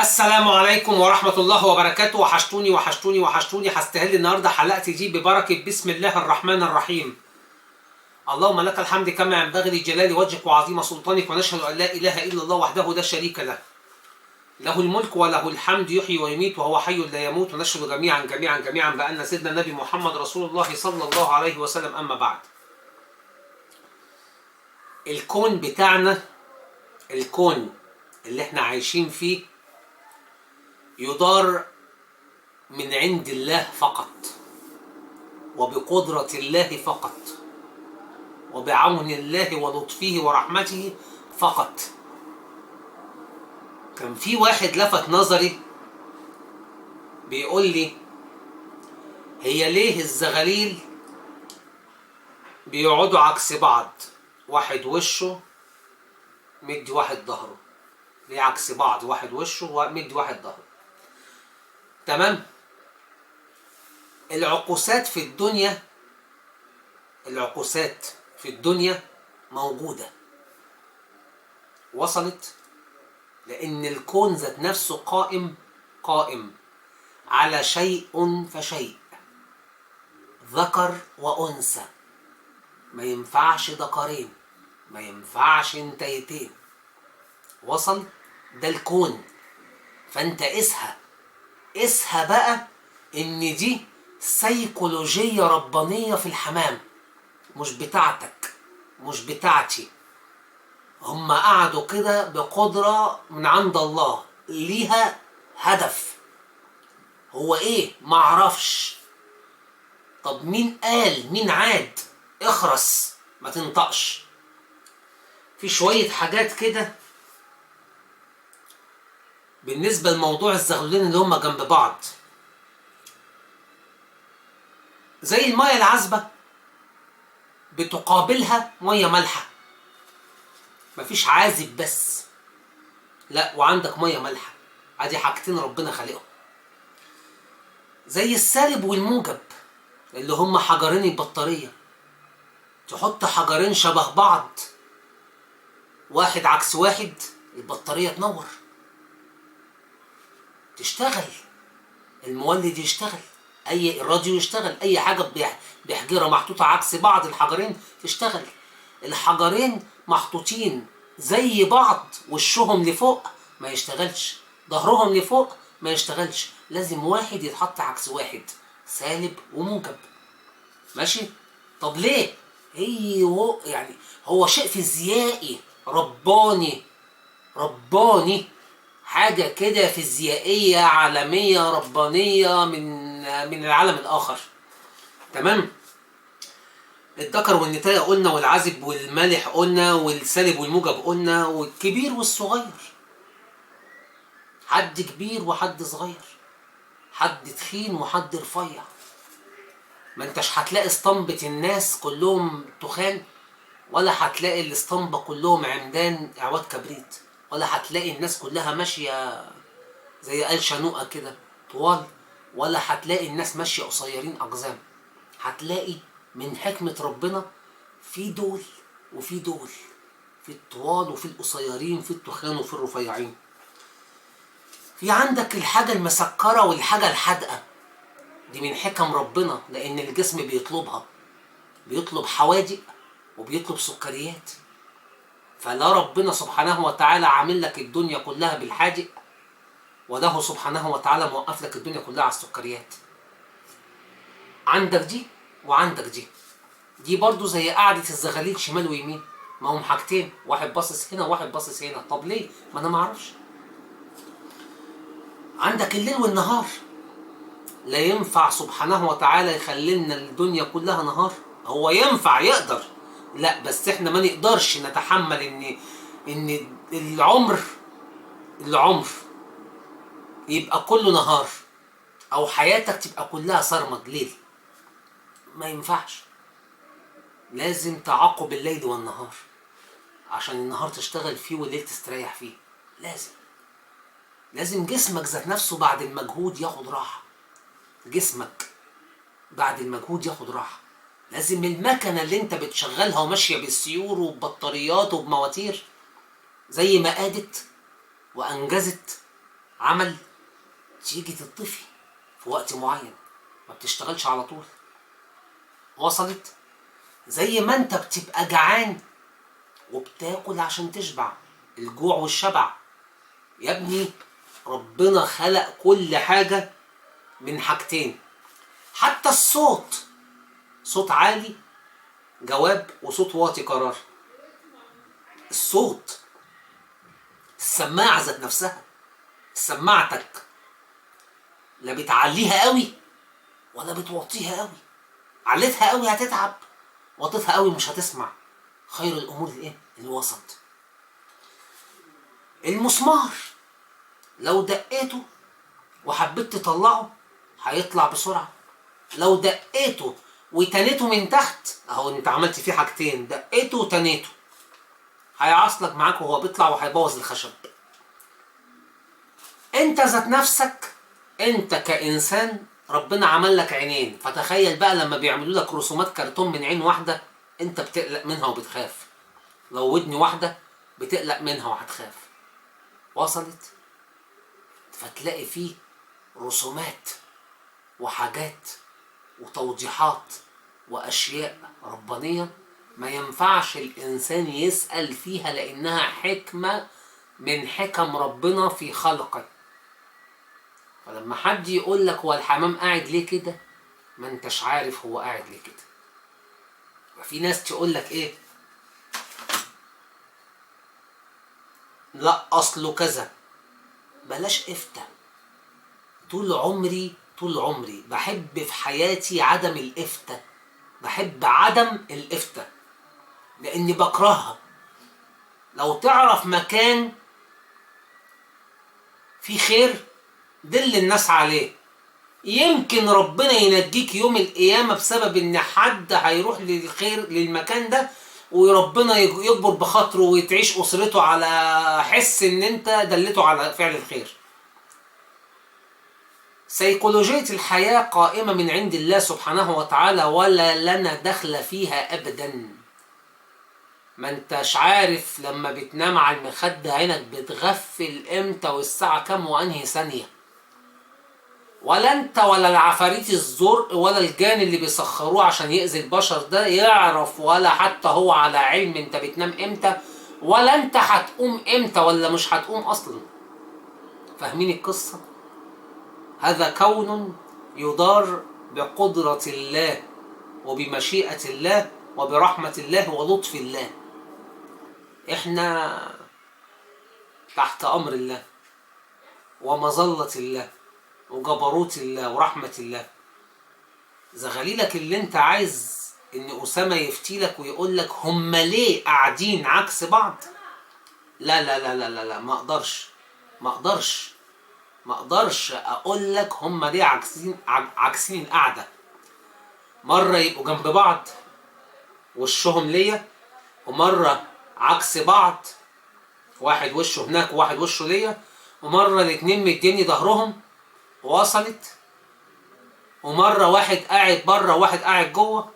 السلام عليكم ورحمة الله وبركاته. وحشتوني. هستهل النهاردة حلقتي دي ببركة بسم الله الرحمن الرحيم. اللهم لك الحمد كما ينبغي لجلال وجهك وعظيم سلطانك، ونشهد أن لا إله إلا الله وحده لا شريك له، له الملك وله الحمد يحيي ويميت وهو حي لا يموت. ونشهد جميعا بأن سيدنا النبي محمد رسول الله صلى الله عليه وسلم. أما بعد، الكون بتاعنا، الكون اللي احنا عايشين فيه يدار من عند الله فقط، وبقدرة الله فقط، وبعون الله ولطفه ورحمته فقط. كان في واحد لفت نظري بيقول لي: هي ليه الزغاليل بيقعدوا عكس بعض، واحد وشه مدي واحد ظهره؟ ليه عكس بعض، واحد وشه ومدي واحد ظهره؟ تمام. العكوسات في الدنيا موجودة، وصلت؟ لأن الكون ذات نفسه قائم على شيء فشيء، ذكر وأنثى، ما ينفعش ذكرين، ما ينفعش انتيتين. وصل؟ ده الكون. فانت قسها بقى ان دي سيكولوجية ربانية في الحمام، مش بتاعتك، مش بتاعتي. هم قعدوا كده بقدرة من عند الله، ليها هدف. هو ايه؟ معرفش. طب مين قال؟ مين عاد؟ اخرس، ما تنطقش. في شوية حاجات كده بالنسبة لموضوع الزغلولين اللي هم جنب بعض، زي المية العذبة بتقابلها مية مالحة. مفيش عازب بس، لا، وعندك مية مالحة. ادي حاجتين ربنا خالقهم. زي السالب والموجب اللي هم حجرين البطارية. تحط حجرين شبه بعض، واحد عكس واحد، البطارية تنور، تشتغل، المولد يشتغل، الراديو يشتغل، اي حاجة بحجرة محطوطة عكس بعض الحجرين تشتغل. الحجرين محطوطين زي بعض، وشهم لفوق ما يشتغلش، ظهرهم لفوق ما يشتغلش. لازم واحد يتحط عكس واحد، سالب وموجب. ماشي؟ طب ليه؟ يعني هو شيء فيزيائي رباني، حاجة كده فيزيائية عالمية ربانية من العالم الآخر. تمام؟ الذكر والنتاية قلنا، والعازب والمالح قلنا، والسالب والموجب قلنا، والكبير والصغير. حد كبير وحد صغير، حد تخين وحد رفيع. ما انتش هتلاقي اسطمبة الناس كلهم تخان، ولا هتلاقي الاسطمبة كلهم عمدان اعواد كبريت، ولا هتلاقي الناس كلها ماشية زي آل شنوقة كده طوال، ولا هتلاقي الناس ماشية قصيرين أقزام. هتلاقي من حكمة ربنا في دول وفي دول، في الطوال وفي القصيرين، في التخان وفي الرفيعين. في عندك الحاجة المسكرة والحاجة الحادقة، دي من حكم ربنا، لأن الجسم بيطلبها، بيطلب حوادق وبيطلب سكريات. فلا ربنا سبحانه وتعالى عامل لك الدنيا كلها بالحادق، وله سبحانه وتعالى موقف لك الدنيا كلها على السكريات. عندك دي وعندك دي برضو زي قعدة الزغاليل شمال ويمين، ما هم حاجتين، واحد باصص هنا وواحد باصص هنا. طب ليه؟ ما انا ما اعرفش. عندك الليل والنهار، لا ينفع سبحانه وتعالى يخلي لنا الدنيا كلها نهار. هو ينفع، يقدر، لا، بس احنا ما نقدرش نتحمل ان العمر يبقى كله نهار، او حياتك تبقى كلها صرمد ليل. ما ينفعش. لازم تعاقب الليل والنهار، عشان النهار تشتغل فيه والليل تستريح فيه. لازم جسمك ذات نفسه بعد المجهود ياخد راحة. جسمك بعد المجهود ياخد راحة. لازم المكنة اللي انت بتشغلها وماشية بالسيور وببطاريات وبمواتير، زي ما قادت وأنجزت عمل تيجي تطفي في وقت معين، ما بتشتغلش على طول. وصلت؟ زي ما انت بتبقى جعان وبتاكل عشان تشبع، الجوع والشبع. يا ابني ربنا خلق كل حاجة من حاجتين، حتى الصوت، صوت عالي جواب وصوت واطي قرار. الصوت، السماعة ذات نفسها، سماعتك لا بتعليها قوي ولا بتوطيها قوي. عليتها قوي هتتعب، وطيتها قوي مش هتسمع. خير الامور الايه؟ الوسط. المسمار لو دقيته وحبيت تطلعه هيطلع بسرعه، لو دقيته وتنيته من تحت، اهو انت عملت فيه حاجتين، دقيته وتنيته، هيعصلك معاك وهو بيطلع وهيبوظ الخشب. انت ذات نفسك، انت كإنسان ربنا عمل لك عينين، فتخيل بقى لما بيعملوا لك رسومات كرتون من عين واحدة انت بتقلق منها وبتخاف، لو ودن واحدة بتقلق منها وهتخاف. وصلت؟ فتلاقي فيه رسومات وحاجات وتوضيحات وأشياء ربانية ما ينفعش الإنسان يسأل فيها، لأنها حكمة من حكم ربنا في خلقه. فلما حد يقول لك هو الحمام قاعد ليه كده، ما انتش عارف هو قاعد ليه كده. وفي ناس تقول لك ايه، لا اصله كذا. بلاش افتى. طول عمري بحب في حياتي عدم الافتى، بحب عدم الافتى لاني بكرهها. لو تعرف مكان فيه خير دل الناس عليه، يمكن ربنا ينجيك يوم القيامة بسبب ان حد هيروح للخير للمكان ده، وربنا يكبر بخاطره وتعيش اسرته على حس ان انت دلته على فعل الخير. سيكولوجية الحياة قائمة من عند الله سبحانه وتعالى، ولا لنا دخل فيها ابدا. ما انتش عارف لما بتنام على المخدة عينك بتغفل امتى والساعة كام وانهي ثانية، ولا انت ولا العفاريت الزرق ولا الجان اللي بيسخروه عشان يأذي البشر ده يعرف، ولا حتى هو على علم انت بتنام امتى، ولا انت هتقوم امتى ولا مش هتقوم اصلا. فاهمين القصة؟ هذا كون يدار بقدرة الله وبمشيئة الله وبرحمة الله ولطف الله. احنا تحت امر الله ومظلة الله وجبروت الله ورحمة الله. زغليلك اللي انت عايز ان اسامة يفتيلك ويقول لك هم ليه قاعدين عكس بعض، لا لا لا لا لا, لا. ما اقدرش اقول لك هم ليه عكسين القعدة. مرة يبقوا جنب بعض وشهم ليا، ومرة عكس بعض، واحد وشه هناك وواحد وشه ليا، ومرة الاتنين مديني ظهرهم. وصلت؟ ومرة واحد قاعد بره وواحد قاعد جوه،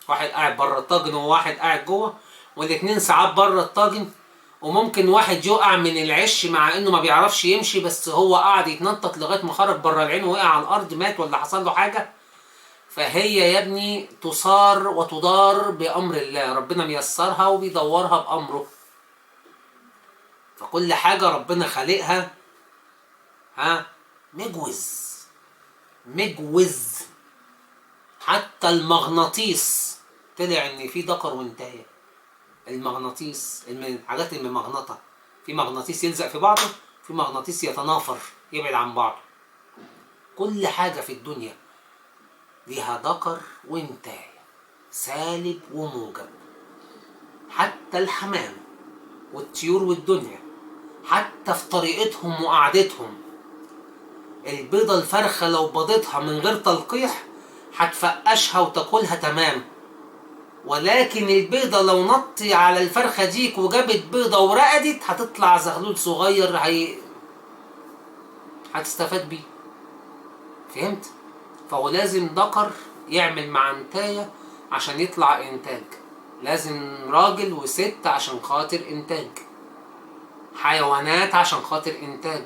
واحد قاعد بره الطاجن وواحد قاعد جوه، والاتنين ساعات بره الطاجن. وممكن واحد يقع من العش مع انه ما بيعرفش يمشي، بس هو قاعد يتنطط لغايه ما خرج بره العين ووقع على الارض مات ولا حصل له حاجه. فهي يا ابني تصار وتدار بامر الله، ربنا ميسرها وبيدورها بامره. فكل حاجه ربنا خالقها مجوز. حتى المغناطيس طلع ان في ذكر وانتهى. المغناطيس الحاجات الممغنطه، في مغناطيس يلزق في بعضه، في مغناطيس يتنافر يبعد عن بعضه. كل حاجه في الدنيا ليها ذكر وانتهى، سالب وموجب. حتى الحمام والطيور والدنيا، حتى في طريقتهم وقعدتهم. البيضة الفرخة لو بيضتها من غير تلقيح هتفقشها وتاكلها تمام، ولكن البيضة لو نطي على الفرخة ديك وجابت بيضة ورقدت هتطلع زغلول صغير هتستفاد بيه. فهمت؟ فهو لازم ذكر يعمل مع انتاية عشان يطلع انتاج، لازم راجل وست عشان خاطر انتاج، حيوانات عشان خاطر انتاج،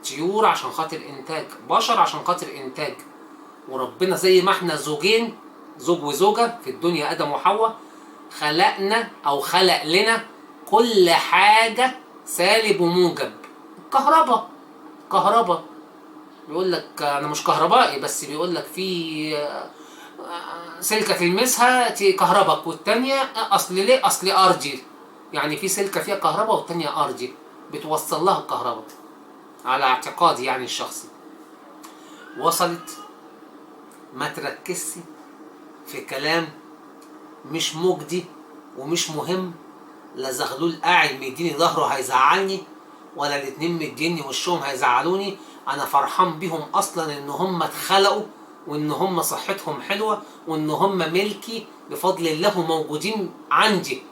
طيور عشان خاطر انتاج، بشر عشان خاطر انتاج. وربنا زي ما احنا زوجين، زوج وزوجة في الدنيا آدم وحواء، خلقنا أو خلق لنا كل حاجة سالب وموجب. كهرباء بيقول لك أنا مش كهربائي، بس بيقول لك في سلكة تلمسها كهربك، والتانية أصل ليه؟ أصل أرضي. يعني في سلكة فيها كهرباء والتانية أرضي بتوصل لها الكهرباء، على اعتقادي يعني الشخصي. وصلت؟ ما تركزش في كلام مش مجدي ومش مهم. لا زغلول قاعد مديني ظهره هيزعلني، ولا الاتنين مديني وشهم هيزعلوني. انا فرحان بيهم اصلا ان هم اتخلقوا، وان هم صحتهم حلوه، وان هم ملكي بفضل الله وموجودين عندي.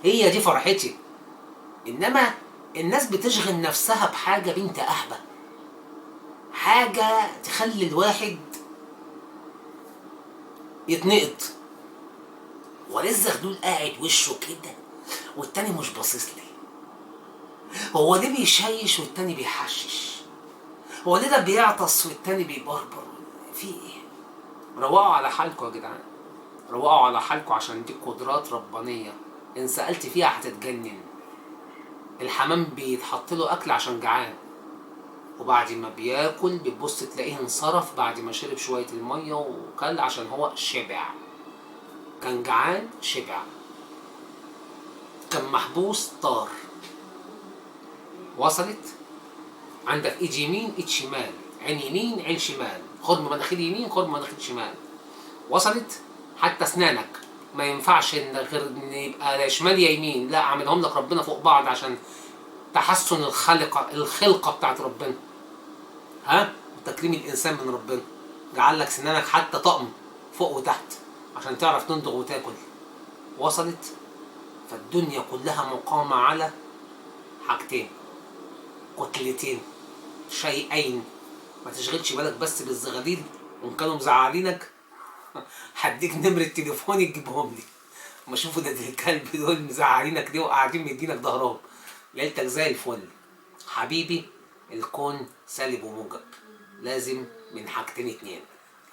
هي دي فرحتي. انما الناس بتشغل نفسها بحاجه بنت اهبه، حاجه تخلي الواحد يتنقط. وليه الزغلول قاعد وشه كده والتاني مش باصص لي؟ هو ليه بيشيش والتاني بيحشش؟ هو ليه ده بيعطس والتاني بيبربر؟ في ايه؟ روقوا على حالكم يا جدعان، روقوا على حالكم، عشان دي قدرات ربانيه ان سألت فيها هتتجنن. الحمام بيتحط له اكل عشان جعان، وبعد ما بياكل بتبص تلاقيه انصرف بعد ما شرب شويه الميه وكل، عشان هو شبع. كان جعان شبع، كان محبوس طار. وصلت؟ عندك ايد يمين ايد شمال، عين يمين عين شمال، خرم مناخير يمين خرم مناخير شمال. وصلت؟ حتى اسنانك ما ينفعش ان غير ان يبقى لا شمال يا يمين، لا عاملهم لك ربنا فوق بعض عشان تحسن الخلقه بتاعت ربنا. ها؟ وتكريم الانسان من ربنا. جعل لك سنانك حتى طقم فوق وتحت عشان تعرف تندغ وتاكل. وصلت؟ فالدنيا كلها مقامه على حاجتين، كتلتين، شيئين. ما تشغلش بالك بس بالزغاليل، وان كانوا مزعلينك هديك نمرة تليفوني تجيبهم لي. ما اشوفوا ده الكلب دول مزعلينك ليه وقاعدين مدينك ظهرهم. ليلتك زي الفل حبيبي. الكون سالب وموجب، لازم من حاجتين اتنين.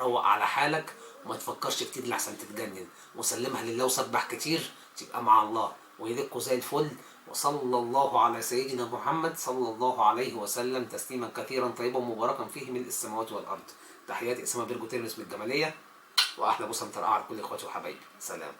روق على حالك وما تفكرش كتير لحسن تتجنن، وسلمها لله وسبح كتير تبقى مع الله ويلقوا زي الفل. وصلى الله على سيدنا محمد صلى الله عليه وسلم تسليما كثيرا طيبا مباركا فيه ملء السماوات والارض. تحياتي اسامه بيرجو تلمس من الجماليه، واحلى بوسه مطرقعه على كل اخواتي وحبايبي. سلام.